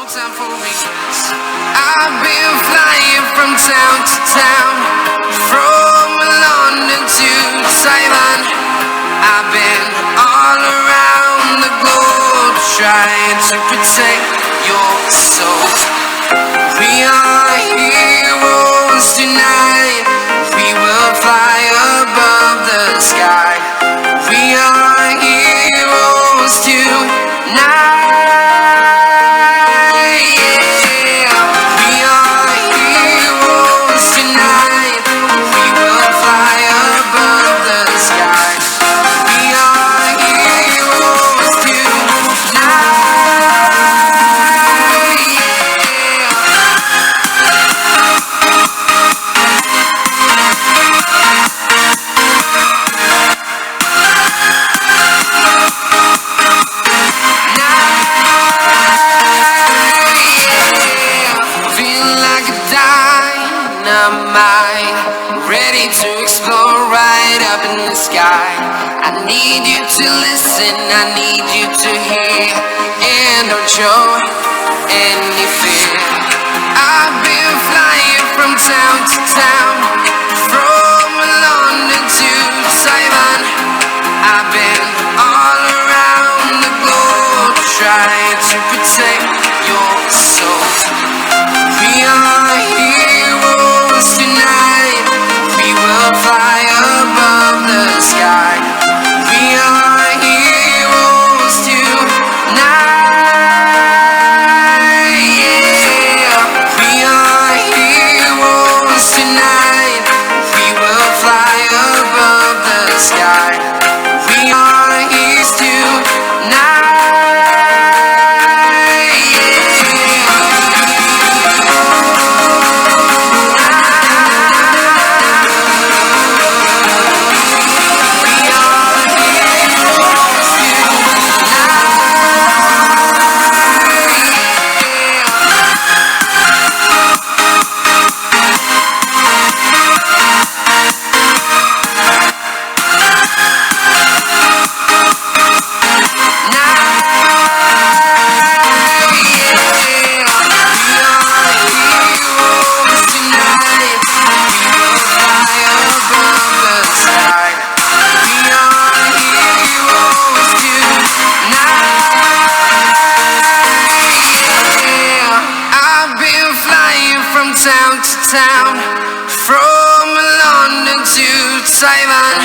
time for regrets. I've been flying from town to town, from London to Taiwan. I've been all around the globe trying to protect your soul. We are heroes tonight. We will fly above the sky. We are heroes tonight. Ready to explore right up in the sky. I need you to listen, I need you to hear, and don't show any fear. I've been flying from town to town, from London to Taiwan. I've been all around the globe trying to protect your soul. We are heroes tonight. We will fly above the sky. We are heroes tonight. Yeah. We are heroes tonight. We will fly above the sky. We are heroes tonight. Town to town, from London to Taiwan.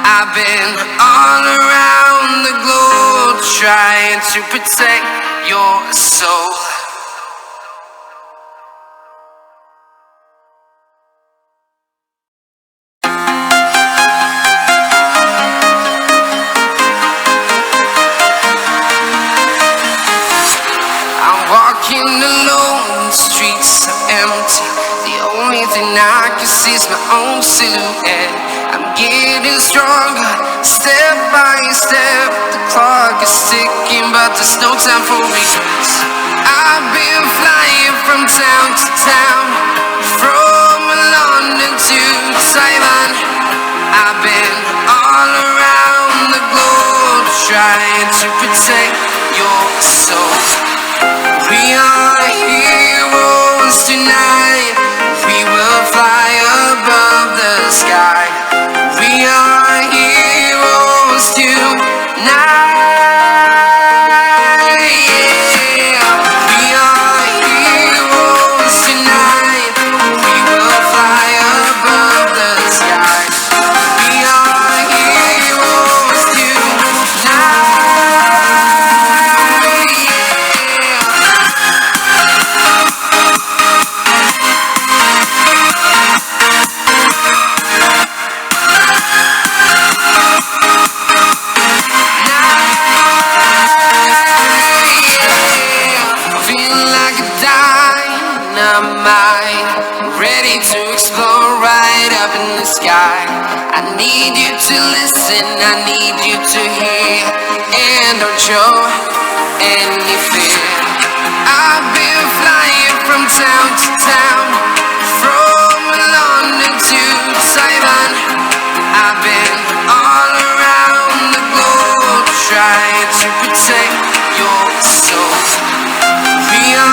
I've been all around the globe trying to protect your soul. I'm walking alone, the streets are empty. The only thing I can see is my own silhouette. I'm getting stronger, step by step. The clock is ticking, but there's no time for regrets. I've been flying from town to town, from London to Taiwan. I've been all around the globe trying to protect your soul. We are heroes tonight. We will fly above the sky. We are heroes tonight. Yeah. We are heroes tonight. We will fly above the sky. We are heroes tonight. Ready to explore right up in the sky. I need you to listen, I need you to hear, and don't show any fear. I've been flying from town to town, from London to Taiwan. I've been all around the globe trying to protect your soul. We are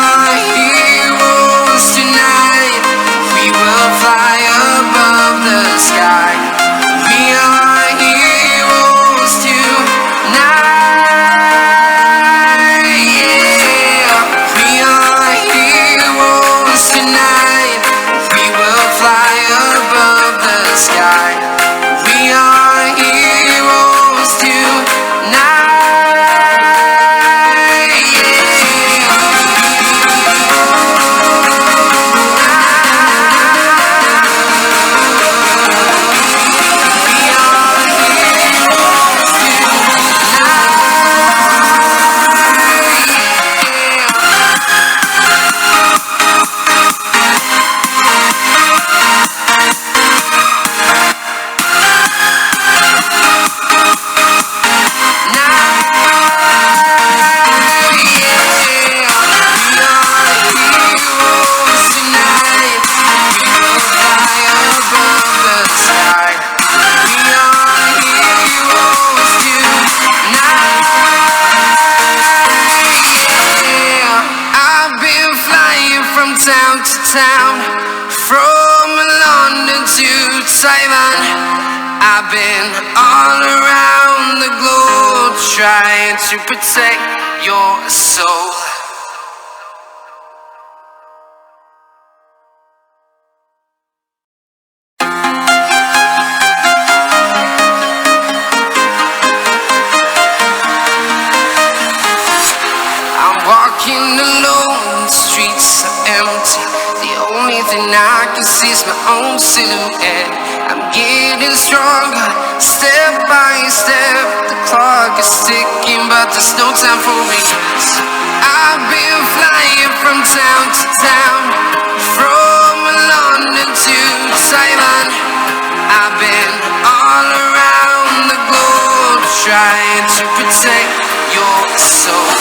town, from London to Taiwan. I've been all around the globe trying to protect your soul. Walking alone, the streets are empty. The only thing I can see is my own silhouette. I'm getting stronger, step by step. The clock is ticking, but there's no time for regrets. I've been flying from town to town, from London to Taiwan. I've been all around the globe trying to protect your soul.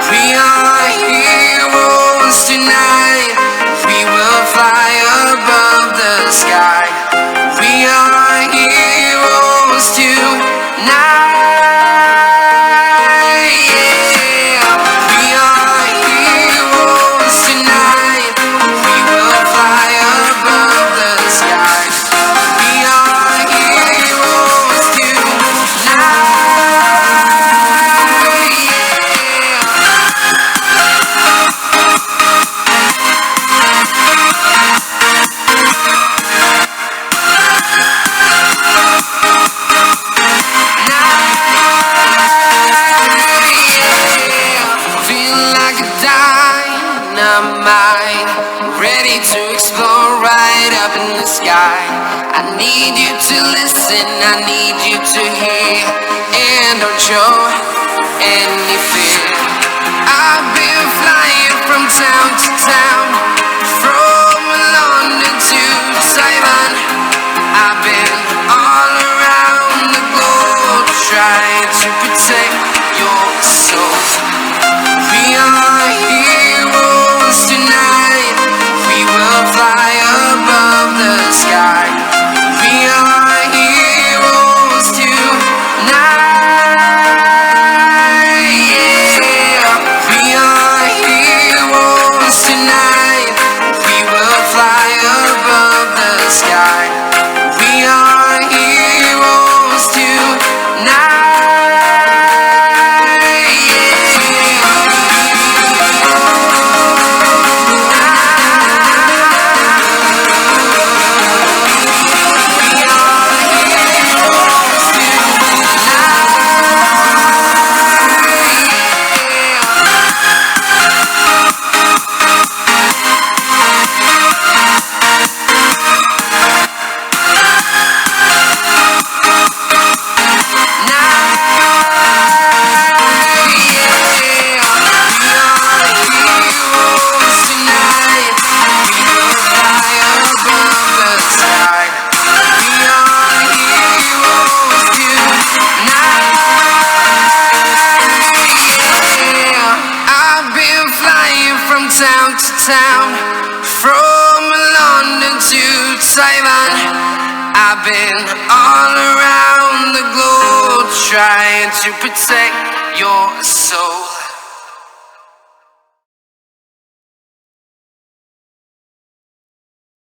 We are heroes tonight. We will fly above the sky. We are heroes tonight. Yeah. We are heroes tonight. We will fly above the sky. We are heroes tonight. Ready to explore right up in the sky. I need you to listen, I need you to hear, and don't show any fear. I've been flying from town to town, from London to Taiwan. I've been all around the globe trying to protect your soul. We are heroes tonight. We will fly above the sky. We are heroes tonight. Yeah. We are heroes tonight. We will fly above the sky. We are heroes tonight. Town to town, from London to Taiwan. I've been all around the globe trying to protect your soul.